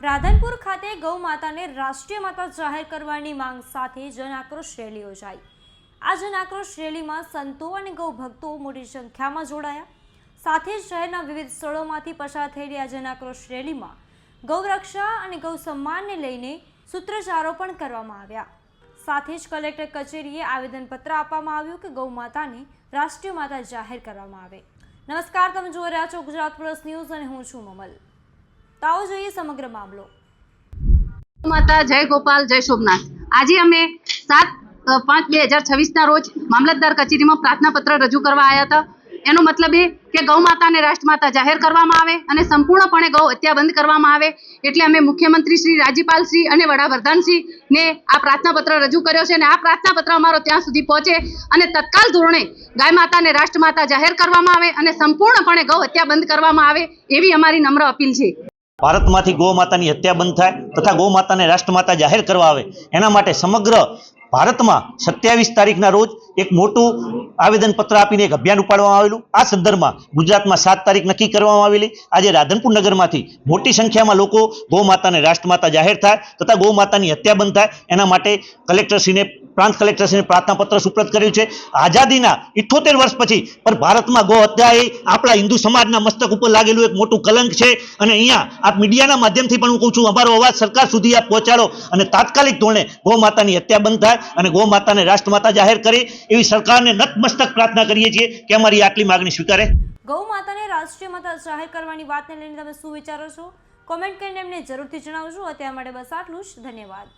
રાધનપુર ખાતે ગૌ માતાને રાષ્ટ્રીય માતા જાહેર કરવાની માંગ સાથે જન આક્રોશ રેલી યોજાઈ। આ જન આક્રોશ રેલીમાં સંતો અને ગૌ ભક્તો મોટી સંખ્યામાં જોડાયા। સાથે જ શહેરના વિવિધ સ્થળોમાંથી પસાર થયેલી આ જન આક્રોશ રેલીમાં ગૌ રક્ષા અને ગૌ સન્માનને લઈને સૂત્રોચ્ચારો પણ કરવામાં આવ્યા। સાથે જ કલેક્ટર કચેરીએ આવેદનપત્ર આપવામાં આવ્યું કે ગૌ માતાને રાષ્ટ્રીય માતા જાહેર કરવામાં આવે। નમસ્કાર, તમે જોઈ રહ્યા છો ગુજરાત પ્લસ ન્યૂઝ અને હું છું મમલ। તાઓ જોઈએ સમગ્ર મામલો। માતા જય ગોપાલ જય સોમનાથ। આજે અમે 7/5/2026 ના રોજ મામલતદાર કચેરીમાં પ્રાર્થના પત્ર રજૂ કરવા આવ્યા હતા। એનો મતલબ એ કે ગૌ માતાને રાષ્ટ્રમાતા જાહેર કરવામાં આવે અને સંપૂર્ણપણે ગૌ હત્યા બંધ કરવામાં આવે। એટલે અમે મુખ્યમંત્રી શ્રી, રાજ્યપાલ શ્રી અને વડાપ્રધાન શ્રી ને આ પ્રાર્થના પત્ર રજૂ કર્યો છે અને આ પ્રાર્થના પત્ર અમારો ત્યાં સુધી પહોંચે અને તત્કાલ ધોરણે ગાય માતાને રાષ્ટ્રમાતા જાહેર કરવામાં આવે અને સંપૂર્ણપણે ગૌ હત્યા બંધ કરવામાં આવે એવી અમારી નમ્ર અપીલ છે। ભારતમાંથી ગૌ માતાની હત્યા બંધ થાય તથા ગૌ માતાને રાષ્ટ્રમાતા જાહેર કરવા આવે એના માટે સમગ્ર ભારતમાં 27 તારીખના રોજ એક મોટું આવેદનપત્ર આપીને એક અભિયાન ઉપાડવામાં આવેલું। આ સંદર્ભમાં ગુજરાતમાં 7 તારીખ નક્કી કરવામાં આવેલી। આજે રાધનપુર નગરમાંથી મોટી સંખ્યામાં લોકો ગૌ માતાને રાષ્ટ્રમાતા જાહેર થાય તથા ગૌ માતાની હત્યા બંધ થાય એના માટે કલેક્ટરશ્રીને, પ્રાંત કલેક્ટરશ્રીને પ્રાર્થના પત્ર સુપ્રત કર્યું છે। આઝાદીના 78 વર્ષ પછી પણ ભારતમાં ગૌ હત્યા એ આપણા હિન્દુ સમાજના મસ્તક ઉપર લાગેલું એક મોટું કલંક છે અને અહીંયા આપ મીડિયાના માધ્યમથી પણ હું કહું છું, અમારો અવાજ સરકાર સુધી આપ પહોંચાડો અને તાત્કાલિક ધોરણે ગૌ માતાની હત્યા બંધ થાય અને ગૌ માતાને રાષ્ટ્રમાતા જાહેર કરે એવી સરકારને નતમસ્તક પ્રાર્થના કરીએ છીએ કે અમારી આટલી માગણી સ્વીકારે। ગૌ માતાને રાષ્ટ્રીય માતા જાહેર કરવાની વાતને લઈને તમે શું વિચારો છો? કોમેન્ટ કરીને એમને જરૂરથી જણાવજો। અત્યાર માટે બસ આટલું જ। ધન્યવાદ।